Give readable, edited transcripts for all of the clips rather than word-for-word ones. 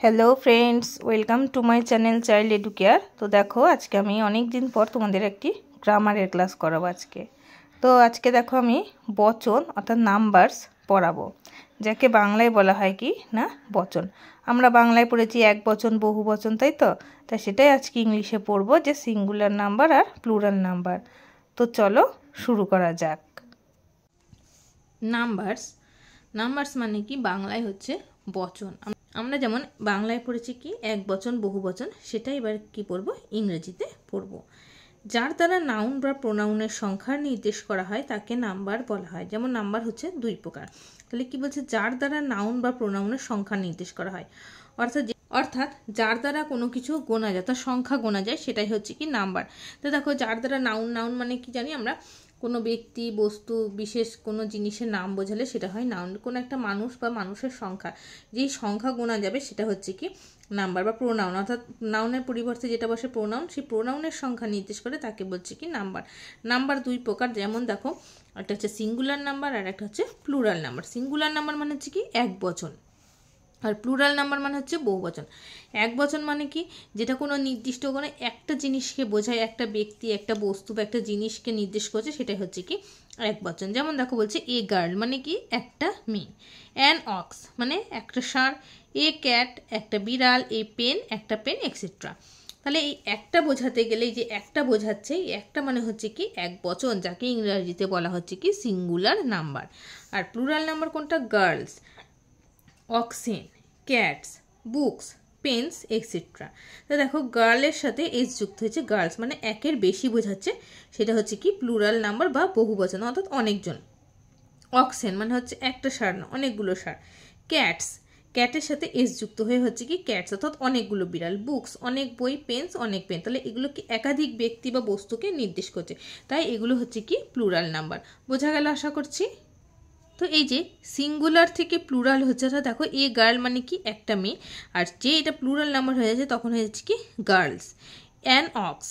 Hello friends, welcome to my channel child educare. তো দেখো, আজকে আমি অনেক দিন পর তোমাদের একটি গ্রামারের ক্লাস করাবো আজকে। তো আজকে দেখো আমি বচন অর্থাৎ নাম্বারস পড়াবো, যাকে বাংলায় বলা হয় কি না বচন। আমরা বাংলায় পড়েছি এক বচন, বহু বচন, তাই তো? তাই সেটাই আজকে ইংলিশে পড়বো, যে সিঙ্গুলার নাম্বার আর প্লুরাল নাম্বার। তো চলো শুরু করা যাক। নাম্বারস মানে কি বাংলায় হচ্ছে বচন। আমরা যেমন বাংলায় পড়েছি কি এক বচন, বহু বচন, সেটা এবার কি পড়বো ইংরেজিতে পড়বো। যার দ্বারা নাউন বা প্রোনাউনের সংখ্যা নির্দেশ করা হয় তাকে নাম্বার বলা হয়। যেমন নাম্বার হচ্ছে দুই প্রকার। তাহলে কি বলছে, যার দ্বারা নাউন বা প্রোনাউনের সংখ্যা নির্দেশ করা হয়, অর্থাৎ যার দ্বারা কোনো কিছু গোনা যায়, তার সংখ্যা গোনা যায়, সেটাই হচ্ছে কি নাম্বার। তো দেখো, যার দ্বারা নাউন মানে কি জানি আমরা, কোনো ব্যক্তি, বস্তু, বিশেষ কোনো জিনিসের নাম বোঝালে সেটা হয় নাউন। কোনো একটা মানুষ বা মানুষের সংখ্যা, যেই সংখ্যা গোনা যাবে সেটা হচ্ছে কি নাম্বার বা প্রোনাউন। অর্থাৎ নাউনের পরিবর্তে যেটা বসে প্রোনাউন, সেই প্রোনাউনের সংখ্যা নির্দেশ করে তাকে বলছে কি নাম্বার। নাম্বার দুই প্রকার, যেমন দেখো, একটা হচ্ছে সিঙ্গুলার নাম্বার আর একটা হচ্ছে প্লুরাল নাম্বার। সিঙ্গুলার নাম্বার মানে হচ্ছে কি এক বচন, আর প্লুরাল নাম্বার মানে হচ্ছে বহু বচন। এক বচন মানে কি, যেটা কোনো নির্দিষ্ট কোনো একটা জিনিসকে বোঝায়, একটা ব্যক্তি, একটা বস্তু বা একটা জিনিসকে নির্দেশ করছে, সেটাই হচ্ছে কি এক বচন। যেমন দেখো বলছে এ গার্ল মানে কি একটা মেয়ে, অ্যান অক্স মানে একটা ষাঁড়, এ ক্যাট একটা বিড়াল, এ পেন একটা পেন, এক্সেট্রা। তাহলে এই একটা বোঝাতে গেলে, এই যে একটা বোঝাচ্ছে, এই একটা মানে হচ্ছে কি এক বচন, যাকে ইংরেজিতে বলা হচ্ছে কি সিঙ্গুলার নাম্বার। আর প্লুরাল নাম্বার কোনটা? Girls, oxen, cats, books, pens, etcetera. তো দেখো, গার্লের সাথে এস যুক্ত হয়েছে, গার্লস মানে একের বেশি বোঝাচ্ছে, সেটা হচ্ছে কি প্লুরাল নাম্বার বা বহু বচন, অর্থাৎ অনেকজন। অক্সেন মানে হচ্ছে একটা ষাঁড় না, অনেকগুলো ষাঁড়। ক্যাটস, ক্যাটের সাথে এস যুক্ত হয়ে হচ্ছে কি ক্যাটস, অর্থাৎ অনেকগুলো বিড়াল। বুকস অনেক বই, পেন্স অনেক পেন। তাহলে এগুলো কি একাধিক ব্যক্তি বা বস্তুকে নির্দেশ করছে, তাই এগুলো হচ্ছে কি প্লুরাল নাম্বার। বোঝা গেল আশা করছি। তো এই যে সিঙ্গুলার থেকে প্লুরাল হচ্ছে, দেখো এ গার্ল মানে কি একটা মেয়ে, আর যে এটা প্লুরাল নাম্বার হয়ে যাচ্ছে তখন হয়ে যাচ্ছে কি গার্লস। অ্যান অক্স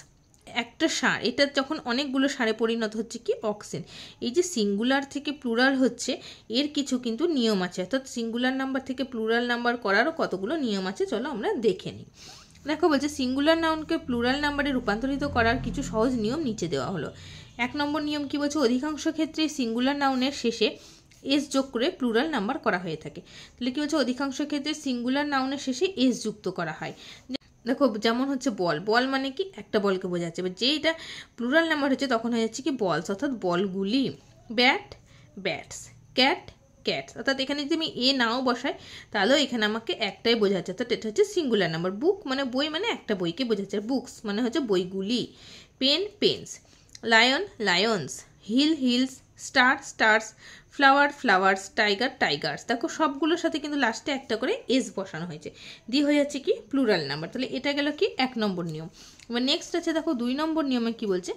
একটা ষাঁড়, এটা যখন অনেকগুলো ষাঁড়ে পরিণত হচ্ছে কি অক্সেন। এই যে সিঙ্গুলার থেকে প্লুরাল হচ্ছে, এর কিছু কিন্তু নিয়ম আছে, অর্থাৎ সিঙ্গুলার নাম্বার থেকে প্লুরাল নাম্বার করারও কতগুলো নিয়ম আছে, চলো আমরা দেখে নিই। দেখো বলছে সিঙ্গুলার নাউনকে প্লুরাল নাম্বারে রূপান্তরিত করার কিছু সহজ নিয়ম নিচে দেওয়া হলো। এক নম্বর নিয়ম কি বলছে, অধিকাংশ ক্ষেত্রে সিঙ্গুলার নাউনের শেষে এস যোগ করে প্লুরাল নাম্বার করা হয়ে থাকে। তাহলে কি বলছে, অধিকাংশ ক্ষেত্রে সিঙ্গুলার নাউনের শেষে এস যুক্ত করা হয়। দেখো যেমন হচ্ছে বল, বল মানে কি একটা বলকে বোঝাচ্ছে, এবার যে এটা প্লুরাল নাম্বার হচ্ছে তখন হয়ে যাচ্ছে কি বলস, অর্থাৎ বলগুলি। Bat, bats, cat, cats. অর্থাৎ এখানে যদি আমি এ নাও বসাই, তাহলেও এখানে আমাকে একটাই বোঝাচ্ছে, অর্থাৎ এটা হচ্ছে সিঙ্গুলার নাম্বার। বুক মানে বই, মানে একটা বইকে বোঝাচ্ছে। বুকস মানে হচ্ছে বইগুলি। Pen, pens. Lion, lions. Hill, hills. Star, stars. Flower, flowers. Tiger, tigers. দেখো সবগুলোর সাথে কিন্তু লাস্টে একটা করে এস বসানো হয়েছে, দিয়ে হয়ে যাচ্ছে কি প্লুরাল নাম্বার। তাহলে এটা গেল কি এক নম্বর নিয়ম। এবার নেক্সট আছে, দেখো দুই নম্বর নিয়মে কি বলছে,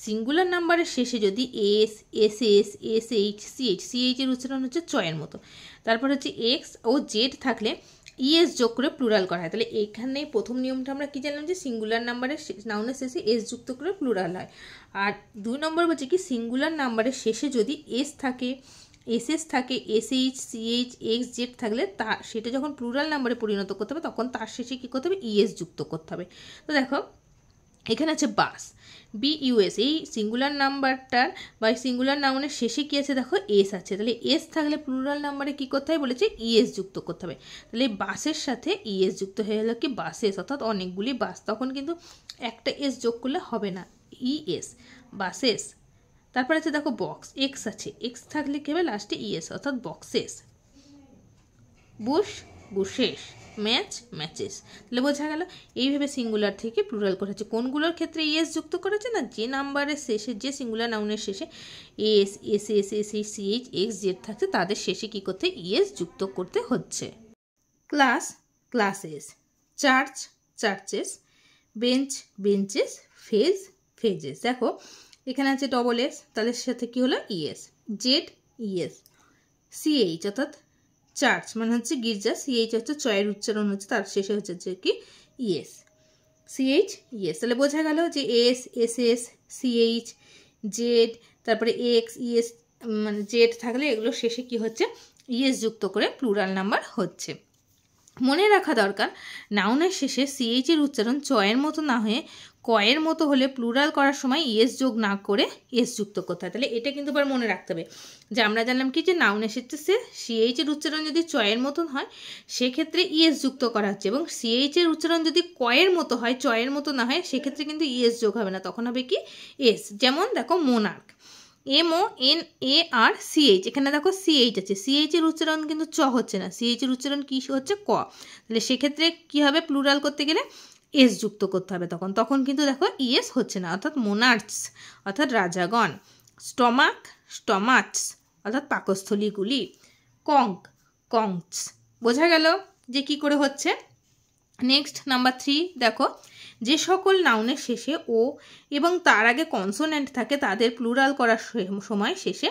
সিঙ্গুলার নাম্বারের শেষে যদি S, S S, CH H, সিএইচ, সিএইচ এর উচ্চারণ হচ্ছে চয়ের মতো, তারপর হচ্ছে এক্স ও জেড থাকলে ইএস যোগ করে প্লুরাল করা হয়। তাহলে এখানে প্রথম নিয়মটা আমরা কি জানলাম, যে সিঙ্গুলার নাম্বারের নাউনের শেষে এস যুক্ত করে প্লুরাল হয়। আর দুই নম্বর বলছে কি, সিঙ্গুলার নাম্বারের শেষে যদি এস থাকে, এসএস থাকে, এসএইচ, সিএইচ, এক্স, জেড থাকলে সেটা যখন প্লুরাল নাম্বারে পরিণত করতে হবে, তখন তার শেষে কী করতে হবে, ইএস যুক্ত করতে হবে। তো দেখো এখানে আছে বাস, বিইউএস। এই সিঙ্গুলার নাম্বারটার বা সিঙ্গুলার নাউনের শেষে কী আছে, দেখো এস আছে। তাহলে এস থাকলে প্লুরাল নাম্বারে কী করতে হবে বলেছে, ইএস যুক্ত করতে হবে। তাহলে বাসের সাথে ইএস যুক্ত হয়ে গেল কি বাসেস, অর্থাৎ অনেকগুলি বাস। তখন কিন্তু একটা এস যোগ করলে হবে না, ইএস, বাসেস। তারপরে আছে দেখো বক্স, এক্স আছে, এক্স থাকলে কী হবে লাস্টে ইএস, অর্থাৎ boxes. Bush, bushes. Match, matches. তাহলে বোঝা গেল এইভাবে সিঙ্গুলার থেকে প্লুরাল করেছে। কোনগুলোর ক্ষেত্রে ইএস যুক্ত করেছে না, যে নাম্বারের শেষে, যে সিঙ্গুলার নাউনের শেষে S, S S, CH H, Z, এক্স, জেড থাকছে, তাদের শেষে কী করতে, ইএস যুক্ত করতে হচ্ছে। Class, classes. Church, churches. Bench, benches. Fez, fezzes. দেখো এখানে আছে ডবল এস, তাহলে সাথে কি হলো ইএস। Z, ES. সিএইচ অর্থাৎ চার্চ মানে হচ্ছে গির্জা, সিএইচ হচ্ছে চয়ের উচ্চারণ হচ্ছে, তার শেষে হচ্ছে কি ইএস। CH, ES. তাহলে বোঝা গেল যে S, S S, CH, Z, তারপরে এক্স, ইএস মানে জেড থাকলে এগুলো শেষে কি হচ্ছে, ইএস যুক্ত করে প্লুরাল নাম্বার হচ্ছে। মনে রাখা দরকার নাউনের শেষে সিএইচ এর উচ্চারণ চয়ের মতো না হয়ে কয়ের মতো হলে প্লুরাল করার সময় ইএস যোগ না করে এস যুক্ত করতে হয়। তাহলে এটা কিন্তু আবার মনে রাখতে হবে যে আমরা জানলাম কি যে নাউনের শেষে সিএইচ এর উচ্চারণ যদি চয়ের মতন হয় সেক্ষেত্রে ইএস যুক্ত করা হচ্ছে, এবং সিএইচ এর উচ্চারণ যদি কয়ের মতো হয় চয়ের মতো না হয় সেক্ষেত্রে কিন্তু ইএস যোগ হবে না, তখন হবে কি এস। যেমন দেখো মোনার্ক, MONARCH, এখানে দেখো সিএইচ আছে, সিএইচ এর উচ্চারণ কিন্তু চ হচ্ছে না, সিএইচ এর উচ্চারণ কি হচ্ছে ক। তাহলে সেক্ষেত্রে কি হবে প্লুরাল করতে গেলে এস যুক্ত করতে হবে, তখন কিন্তু দেখো ইএস হচ্ছে না, অর্থাৎ মোনার্কস অর্থাৎ রাজাগণ, স্টমাক স্টমাচস অর্থাৎ পাকস্থলীগুলি, কঙ্ক কঙ্কস। বোঝা গেল যে কি করে হচ্ছে। নেক্সট নাম্বার 3 দেখো, যে সকল নাউনের শেষে ও এবং তার আগে কনসোনেন্ট থাকে তাদের প্লুরাল করার সময় শেষে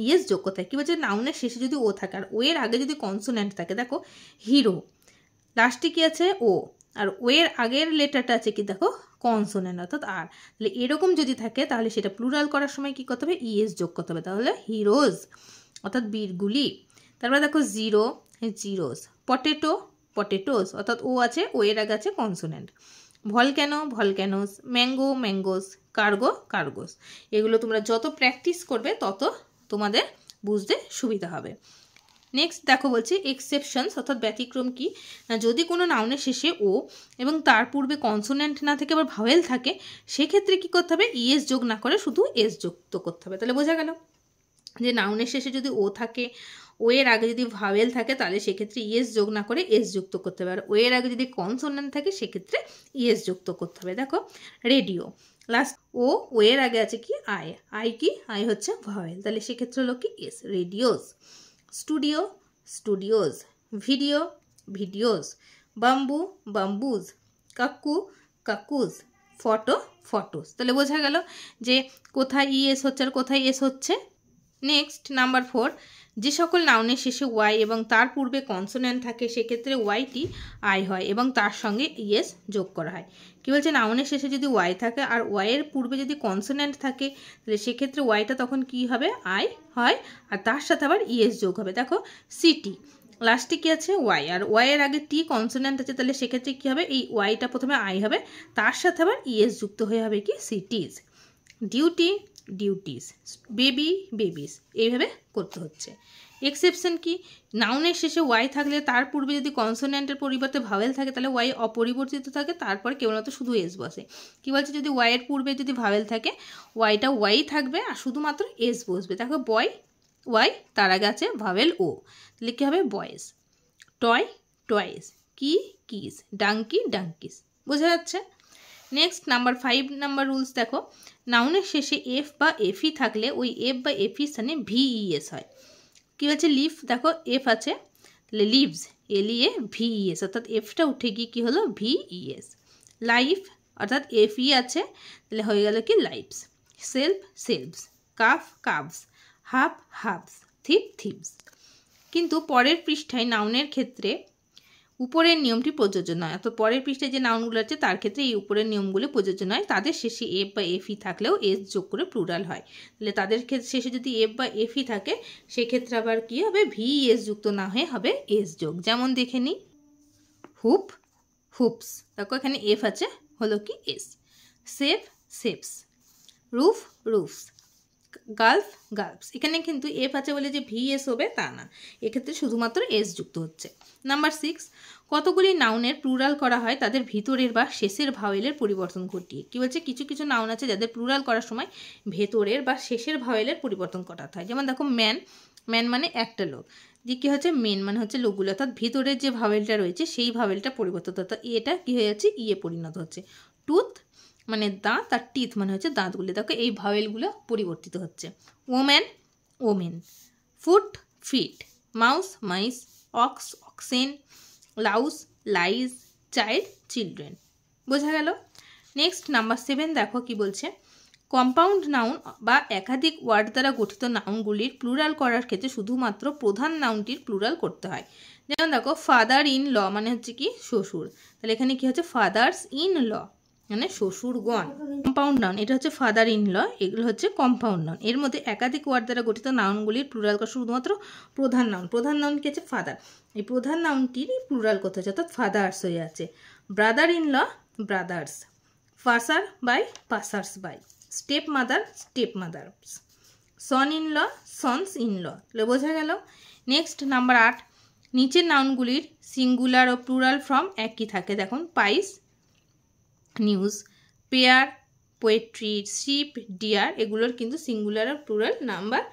ইএস যোগ করতে হয়। কী বলছে, নাউনের শেষে যদি ও থাকে আর ও এর আগে যদি কনসোনেন্ট থাকে, দেখো হিরো লাস্টে কি আছে ও, আর ও এর আগের লেটারটা আছে কি দেখো কনসোনেন্ট অর্থাৎ আর, তাহলে এরকম যদি থাকে তাহলে সেটা প্লুরাল করার সময় কি করতে হবে ইএস যোগ করতে হবে, তাহলে হিরোজ অর্থাৎ বীরগুলি। তারপরে দেখো জিরো জিরোস, পটেটো পটেটোস অর্থাৎ ও আছে ও এর আগে আছে consonant, volcano volcanoes, mango mangoes, cargo cargoes. এগুলো তোমরা যত প্র্যাকটিস করবে তত তোমাদের বুঝতে সুবিধা হবে। নেক্সট দেখো বলছে এক্সেপশনস অর্থাৎ ব্যতিক্রম কি না, যদি কোনো নাউনের শেষে ও এবং তার পূর্বে কনসোনেন্ট না থেকে আবার ভাওয়েল থাকে সেক্ষেত্রে কি করতে হবে ইএস যোগ না করে শুধু এস যুক্ত করতে হবে। তাহলে বোঝা গেল যে নাউনের শেষে যদি ও থাকে, ও এর আগে যদি ভাওয়েল থাকে তাহলে সেক্ষেত্রে ইএস যোগ না করে এস যুক্ত করতে হবে, আর ও এর আগে যদি কনসোনেন্ট থাকে সেক্ষেত্রে ইএস যুক্ত করতে হবে। দেখো রেডিও লাস্ট ও এর আগে আছে কি আই, আই কি আই হচ্ছে ভাওয়েল, তাহলে সেক্ষেত্রে হলো কি S, radios. Studio studios, video videos, bamboo bamboos, cuckoo cuckoos, photo photos. তাহলে বোঝা গেল যে কোথায় ইএস হচ্ছে আর কোথায় এস হচ্ছে। নেক্সট নাম্বার 4, যে সকল নাউনের শেষে ওয়াই এবং তার পূর্বে কনসোনেন্ট থাকে সেক্ষেত্রে ওয়াইটি আই হয় এবং তার সঙ্গে ইএস যোগ করা হয়। কী বলছে, নাউনের শেষে যদি ওয়াই থাকে আর ওয়াইয়ের পূর্বে যদি কনসোনেন্ট থাকে তাহলে সেক্ষেত্রে ওয়াইটা তখন কি হবে আই হয়, আর তার সাথে আবার ইএস যোগ হবে। দেখো সিটি লাস্টে কি আছে ওয়াই, আর ওয়াইয়ের আগে টি কনসোনেন্ট আছে, তাহলে সেক্ষেত্রে কী হবে এই ওয়াইটা প্রথমে আই হবে, তার সাথে আবার ইএস যুক্ত হয়ে হবে কি সিটিজ। ডিউটি ডিউটিস, বেবি বেবিস, এইভাবে করতে হচ্ছে। এক্সেপশন কি, নাউনের শেষে ওয়াই থাকলে তার পূর্বে যদি কনসোনেন্টের পরিবর্তে ভাওয়েল থাকে তাহলে ওয়াই অপরিবর্তিত থাকে, তারপর কেবলমাত্র শুধু এস বসে। কি বলছে, যদি ওয়াইয়ের পূর্বে যদি ভাওয়েল থাকে ওয়াইটা ওয়াই থাকবে আর শুধুমাত্র এস বসবে। দেখো বয় ওয়াই, তার আগে আছে ভাওয়েল ও, তাহলে কী হবে বয়েস। টয় টয়েস, কি কিস, ডাঙ্কি ডাঙ্কিস। বোঝা যাচ্ছে। নেক্সট নাম্বার 5 নাম্বার রুলস দেখো, নাউনের শেষে এফ বা এফই থাকলে ওই এফ বা এফই স্থানে ভিইএস হয়। কী হচ্ছে লিফ, দেখো এফ আছে তাহলে লিভস, এলিএ ভিইএস অর্থাৎ এফটা উঠে গিয়ে কী হলো ভিইএস। লাইফ অর্থাৎ এফই আছে তাহলে হয়ে গেল কি lives. Self selves, calf calves, half halves, thief thieves. কিন্তু পরের পৃষ্ঠায় নাউনের ক্ষেত্রে উপরের নিয়মটি প্রযোজ্য নয়, অর্থাৎ পরের পৃষ্ঠায় যে নাউনগুলো আছে তার ক্ষেত্রে এই উপরের নিয়মগুলো প্রযোজ্য নয়। তাদের শেষে এফ বা এফই থাকলেও এস যোগ করে প্লুরাল হয়, তাহলে তাদের শেষে যদি এফ বা এফই থাকে সেক্ষেত্রে আবার কি হবে ভিএস যুক্ত না হয়ে হবে এস যোগ। যেমন দেখে নিই, হুপ হুপস, দেখো এখানে এফ আছে হলো কি S. Safe safes, roof roofs, gulf gulfs. এখানে কিন্তু এফ আছে বলে যে ভিএস হবে তা না, এক্ষেত্রে শুধুমাত্র এস যুক্ত হচ্ছে। নাম্বার 6, কতগুলি নাউনের প্লুরাল করা হয় তাদের ভিতরের বা শেষের ভাওয়েলের পরিবর্তন ঘটিয়ে। কি বলছে, কিছু কিছু নাউন আছে যাদের প্লুরাল করার সময় ভেতরের বা শেষের ভাওয়েলের পরিবর্তন করাতে হয়। যেমন দেখো ম্যান, ম্যান মানে একটা লোক, যে কী হচ্ছে মেন মানে হচ্ছে লোকগুলো, অর্থাৎ ভিতরের যে ভাওয়েলটা রয়েছে সেই ভাওয়েলটা পরিবর্তিত হতো, এটা কী হয়ে যাচ্ছে ইয়ে পরিণত হচ্ছে। টুথ মানে দাঁত, আর টিথ মানে হচ্ছে দাঁতগুলি, দেখো এই ভাওয়েলগুলো পরিবর্তিত হচ্ছে। Woman women, foot feet, mouse mice, ox oxen, louse lice, child children. বোঝা গেল। নেক্সট নাম্বার 7 দেখো কি বলছে, কম্পাউন্ড নাউন বা একাধিক ওয়ার্ড দ্বারা গঠিত নাউনগুলির প্লুরাল করার ক্ষেত্রে শুধুমাত্র প্রধান নাউনটির প্লুরাল করতে হয়। যেমন দেখো ফাদার ইন ল মানে হচ্ছে কি শ্বশুর, তাহলে এখানে কি হচ্ছে ফাদার্স ইন ল। মানে শ্বশুরগণ। কম্পাউন্ড নাউন এটা হচ্ছে ফাদার ইন ল, এগুলো হচ্ছে কম্পাউন্ড নাউন। এর মধ্যে একাধিক ওয়ার্ড দ্বারা গঠিত নাউনগুলির প্লুরাল করা শুধুমাত্র প্রধান নাউন। প্রধান নাউন কি আছে? ফাদার। এই প্রধান নাউনটিরই প্লুরাল করতে হচ্ছে, অর্থাৎ ফাদার্স হয়ে আছে। Brother in law brothers, passer by passers by, stepmother stepmothers, son in law sons in law. বোঝা গেল। নেক্সট নাম্বার 8, নিচের নাউনগুলির সিঙ্গুলার ও প্লুরাল ফর্ম একই থাকে। দেখুন pice, news, pair, poetry, sheep, deer, এগুলোর কিন্তু সিঙ্গুলার আর প্লুরাল নাম্বার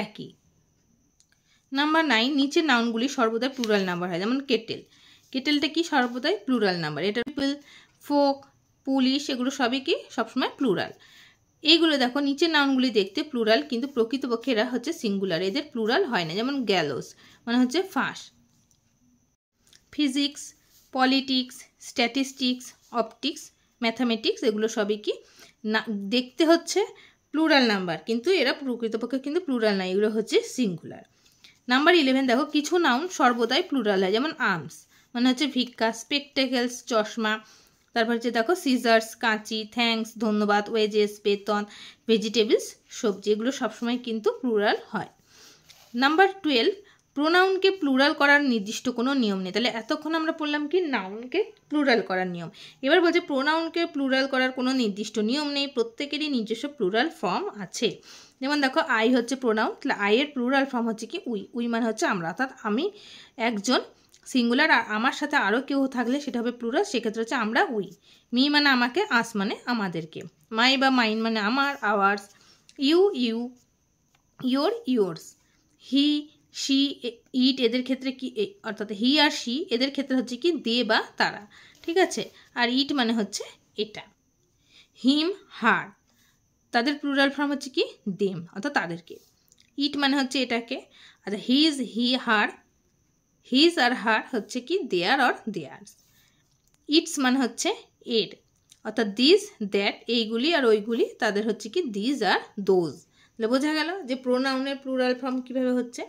একই। নাম্বার 9, নিচের নাউনগুলি সর্বদাই প্লুরাল নাম্বার হয়। যেমন কেটেল, কেটেলটা কি? সর্বদাই প্লুরাল নাম্বার। এটা পিপল, ফোক, পুলিশ, এগুলো সবই কি সবসময় প্লুরাল। এইগুলো দেখো নিচের নাউনগুলি দেখতে প্লুরাল, কিন্তু প্রকৃতপক্ষে এরা হচ্ছে সিঙ্গুলার, এদের প্লুরাল হয় না। যেমন গ্যালোস মানে হচ্ছে ফাঁস। Physics, politics, statistics, optics, mathematics, এগুলো সবই কি না দেখতে হচ্ছে প্লুরাল নাম্বার, কিন্তু এরা প্রকৃতপক্ষে কিন্তু প্লুরাল না, এগুলো হচ্ছে সিঙ্গুলার। নাম্বার 11 দেখো কিছু নাউন সর্বদাই প্লুরাল হয়। যেমন আর্মস মানে হচ্ছে ভিক্ষা, স্পেকটেকেলস চশমা, তারপর হচ্ছে দেখো সিজার্স কাঁচি, থ্যাঙ্কস ধন্যবাদ, ওয়েজেস বেতন, ভেজিটেবলস সবজি, এগুলো সবসময় কিন্তু প্লুরাল হয়। নাম্বার 12, প্রোনাউনকে প্লুরাল করার নির্দিষ্ট কোনো নিয়ম নেই। তাহলে এতক্ষণ আমরা পড়লাম কি নাউনকে প্লুরাল করার নিয়ম। এবার বলছে প্রোনাউনকে প্লুরাল করার কোনো নির্দিষ্ট নিয়ম নেই, প্রত্যেকেরই নিজস্ব প্লুরাল ফর্ম আছে। যেমন দেখো আই হচ্ছে প্রোনাউন, তাহলে আইয়ের প্লুরাল ফর্ম হচ্ছে কি উই। উই মানে হচ্ছে আমরা, অর্থাৎ আমি একজন সিঙ্গুলার, আর আমার সাথে আরও কেউ থাকলে সেটা হবে প্লুরাল, সেক্ষেত্রে হচ্ছে আমরা উই। মি মানে আমাকে, আস মানে আমাদেরকে, মাই বা মাইন মানে আমার, ours, you you, your yours, he she it এদের ক্ষেত্রে কি অর্থাৎ হি আর শি এদের ক্ষেত্রে হচ্ছে কি দে বা তারা, ঠিক আছে। আর ইট মানে হচ্ছে এটা। হিম হার তাদের প্লুরাল ফর্ম হচ্ছে কি দেম, অর্থাৎ তাদেরকে। ইট মানে হচ্ছে এটাকে। আর হিজ হি হার, হিজ আর হার হচ্ছে কি দেয়ার অর দেয়ার্স। ইটস মানে হচ্ছে এর, অর্থাৎ দিস দ্যাট এইগুলি আর ওইগুলি তাদের হচ্ছে কি দিস আর দোজ। তাহলে বোঝা গেল যে প্রোনাউনের প্লুরাল ফর্ম কীভাবে হচ্ছে।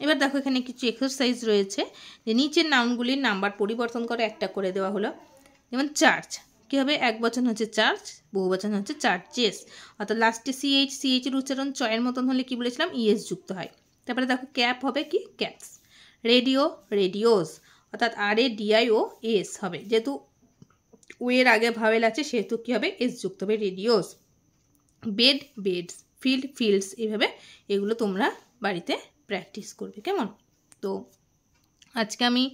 এবার দেখো এখানে কিছু এক্সারসাইজ রয়েছে, যে নিচের নাউনগুলির নাম্বার পরিবর্তন করে একটা করে দেওয়া হলো। যেমন চার্চ কী হবে? এক বচন হচ্ছে চার্চ, বহু বচন হচ্ছে চার্চেস, অর্থাৎ লাস্টে সিএইচের উচ্চারণ চয়ের মতন হলে কি বলেছিলাম ইএস যুক্ত হয়। তারপরে দেখো ক্যাপ হবে কি ক্যাপস, রেডিও রেডিওস, অর্থাৎ RADIO এস হবে, যেহেতু ওয়ের আগে ভাওয়েল আছে সেহেতু কী হবে এস যুক্ত হবে, radios. Bed beds, field fields, এইভাবে এগুলো তোমরা বাড়িতে প্র্যাকটিস করবে, কেমন? তো আজকে আমি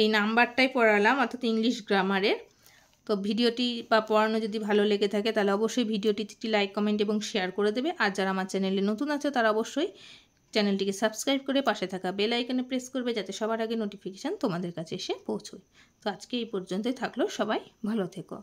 এই নাম্বারটাই পড়ালাম, অর্থাৎ ইংলিশ গ্রামারের। তো ভিডিওটি বা পড়ানো যদি ভালো লেগে থাকে তাহলে অবশ্যই ভিডিওটিতে একটি লাইক কমেন্ট এবং শেয়ার করে দেবে। আর যারা আমার চ্যানেলে নতুন আছে তারা অবশ্যই চ্যানেলটিকে সাবস্ক্রাইব করে পাশে থাকা বেল আইকনে প্রেস করবে, যাতে সবার আগে নোটিফিকেশান তোমাদের কাছে এসে পৌঁছয়। তো আজকে এই পর্যন্তই থাকলো, সবাই ভালো থেকো।